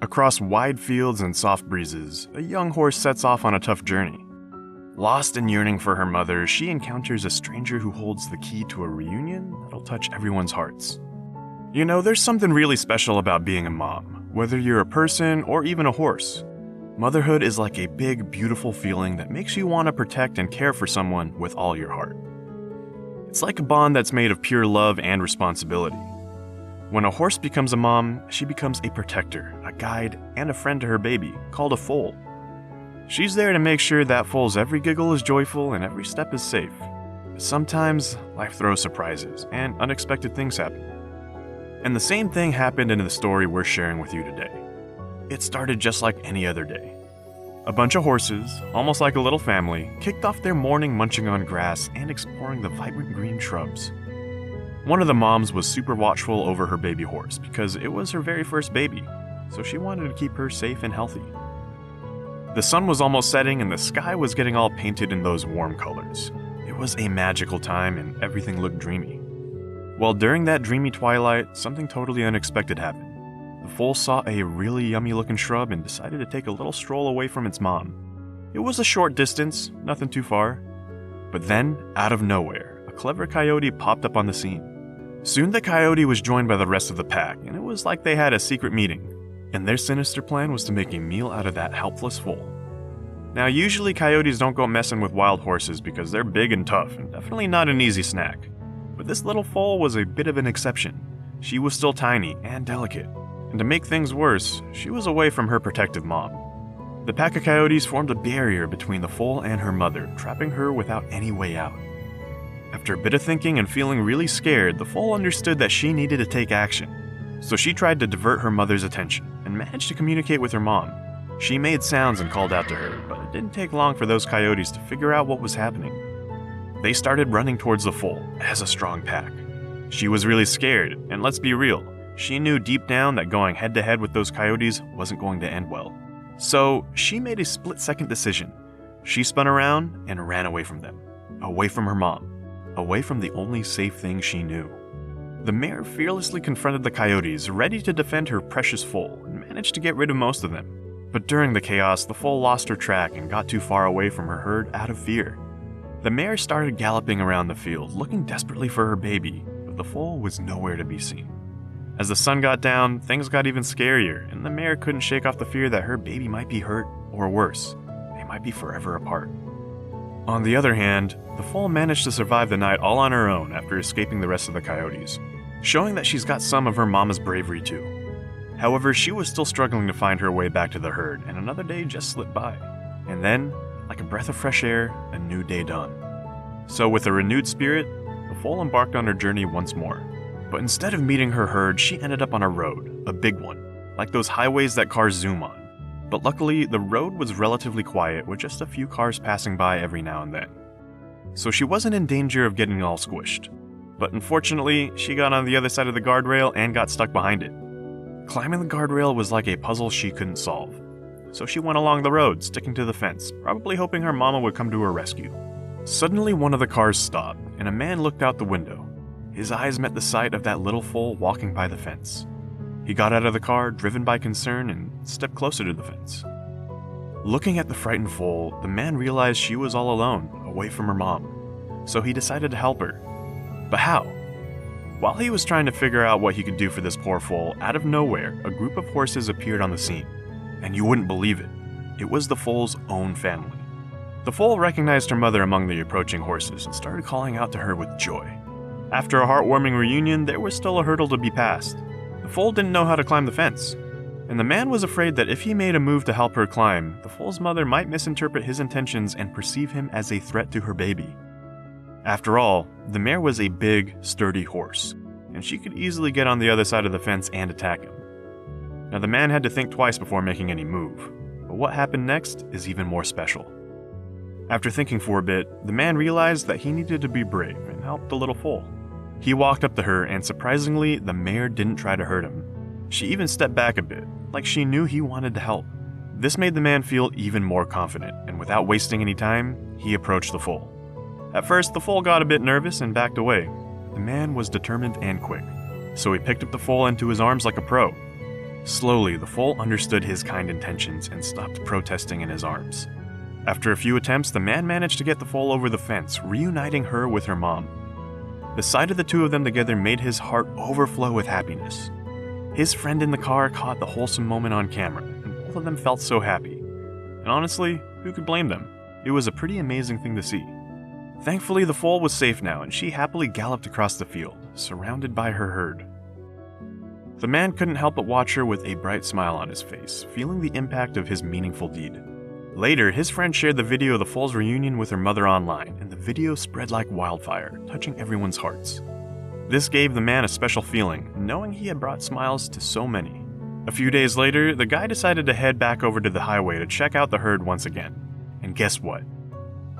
Across wide fields and soft breezes, a young horse sets off on a tough journey. Lost and yearning for her mother, she encounters a stranger who holds the key to a reunion that'll touch everyone's hearts. You know, there's something really special about being a mom, whether you're a person or even a horse. Motherhood is like a big, beautiful feeling that makes you want to protect and care for someone with all your heart. It's like a bond that's made of pure love and responsibility. When a horse becomes a mom, she becomes a protector, a guide, and a friend to her baby, called a foal. She's there to make sure that foal's every giggle is joyful and every step is safe. But sometimes, life throws surprises, and unexpected things happen. And the same thing happened in the story we're sharing with you today. It started just like any other day. A bunch of horses, almost like a little family, kicked off their morning munching on grass and exploring the vibrant green shrubs. One of the moms was super watchful over her baby horse because it was her very first baby, so she wanted to keep her safe and healthy. The sun was almost setting and the sky was getting all painted in those warm colors. It was a magical time and everything looked dreamy. Well, during that dreamy twilight, something totally unexpected happened. The foal saw a really yummy looking shrub and decided to take a little stroll away from its mom. It was a short distance, nothing too far. But then, out of nowhere, a clever coyote popped up on the scene. Soon the coyote was joined by the rest of the pack, and it was like they had a secret meeting. And their sinister plan was to make a meal out of that helpless foal. Now, usually coyotes don't go messing with wild horses because they're big and tough, and definitely not an easy snack. But this little foal was a bit of an exception. She was still tiny and delicate. And to make things worse, she was away from her protective mom. The pack of coyotes formed a barrier between the foal and her mother, trapping her without any way out. After a bit of thinking and feeling really scared, the foal understood that she needed to take action. So she tried to divert her mother's attention and managed to communicate with her mom. She made sounds and called out to her, but it didn't take long for those coyotes to figure out what was happening. They started running towards the foal as a strong pack. She was really scared, and let's be real, she knew deep down that going head-to-head with those coyotes wasn't going to end well. So she made a split-second decision. She spun around and ran away from them, away from her mom, away from the only safe thing she knew. The mare fearlessly confronted the coyotes, ready to defend her precious foal, and managed to get rid of most of them. But during the chaos, the foal lost her track and got too far away from her herd out of fear. The mare started galloping around the field, looking desperately for her baby, but the foal was nowhere to be seen. As the sun got down, things got even scarier, and the mare couldn't shake off the fear that her baby might be hurt, or worse, they might be forever apart. On the other hand, the foal managed to survive the night all on her own after escaping the rest of the coyotes, showing that she's got some of her mama's bravery too. However, she was still struggling to find her way back to the herd, and another day just slipped by. And then, like a breath of fresh air, a new day dawned. So with a renewed spirit, the foal embarked on her journey once more. But instead of meeting her herd, she ended up on a road, a big one, like those highways that cars zoom on. But luckily, the road was relatively quiet with just a few cars passing by every now and then. So she wasn't in danger of getting all squished. But unfortunately, she got on the other side of the guardrail and got stuck behind it. Climbing the guardrail was like a puzzle she couldn't solve. So she went along the road, sticking to the fence, probably hoping her mama would come to her rescue. Suddenly, one of the cars stopped, and a man looked out the window. His eyes met the sight of that little foal walking by the fence. He got out of the car, driven by concern, and stepped closer to the fence. Looking at the frightened foal, the man realized she was all alone, away from her mom. So he decided to help her. But how? While he was trying to figure out what he could do for this poor foal, out of nowhere, a group of horses appeared on the scene. And you wouldn't believe it. It was the foal's own family. The foal recognized her mother among the approaching horses and started calling out to her with joy. After a heartwarming reunion, there was still a hurdle to be passed. The foal didn't know how to climb the fence, and the man was afraid that if he made a move to help her climb, the foal's mother might misinterpret his intentions and perceive him as a threat to her baby. After all, the mare was a big, sturdy horse, and she could easily get on the other side of the fence and attack him. Now the man had to think twice before making any move, but what happened next is even more special. After thinking for a bit, the man realized that he needed to be brave and help the little foal. He walked up to her, and surprisingly, the mare didn't try to hurt him. She even stepped back a bit, like she knew he wanted to help. This made the man feel even more confident, and without wasting any time, he approached the foal. At first, the foal got a bit nervous and backed away. The man was determined and quick, so he picked up the foal into his arms like a pro. Slowly, the foal understood his kind intentions and stopped protesting in his arms. After a few attempts, the man managed to get the foal over the fence, reuniting her with her mom. The sight of the two of them together made his heart overflow with happiness. His friend in the car caught the wholesome moment on camera, and both of them felt so happy. And honestly, who could blame them? It was a pretty amazing thing to see. Thankfully, the foal was safe now, and she happily galloped across the field, surrounded by her herd. The man couldn't help but watch her with a bright smile on his face, feeling the impact of his meaningful deed. Later, his friend shared the video of the foal's reunion with her mother online, and the video spread like wildfire, touching everyone's hearts. This gave the man a special feeling, knowing he had brought smiles to so many. A few days later, the guy decided to head back over to the highway to check out the herd once again. And guess what?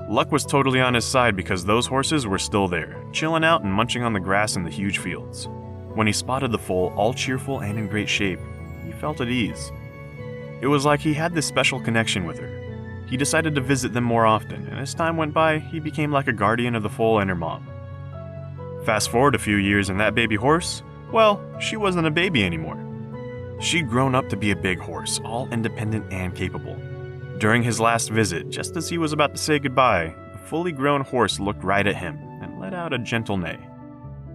Luck was totally on his side because those horses were still there, chilling out and munching on the grass in the huge fields. When he spotted the foal, all cheerful and in great shape, he felt at ease. It was like he had this special connection with her. He decided to visit them more often, and as time went by, he became like a guardian of the foal and her mom. Fast forward a few years and that baby horse, well, she wasn't a baby anymore. She'd grown up to be a big horse, all independent and capable. During his last visit, just as he was about to say goodbye, the fully grown horse looked right at him and let out a gentle neigh.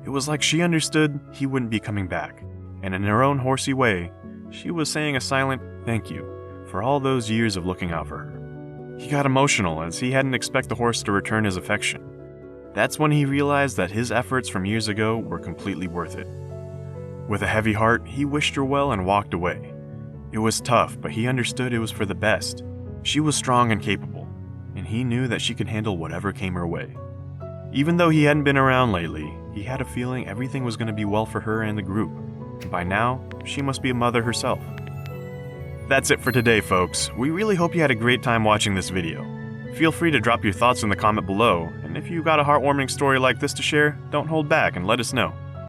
It was like she understood he wouldn't be coming back, and in her own horsey way, she was saying a silent thank you for all those years of looking out for her. He got emotional as he hadn't expected the horse to return his affection. That's when he realized that his efforts from years ago were completely worth it. With a heavy heart, he wished her well and walked away. It was tough, but he understood it was for the best. She was strong and capable, and he knew that she could handle whatever came her way. Even though he hadn't been around lately, he had a feeling everything was going to be well for her and the group. And by now, she must be a mother herself. That's it for today, folks. We really hope you had a great time watching this video. Feel free to drop your thoughts in the comment below, and if you got a heartwarming story like this to share, don't hold back and let us know.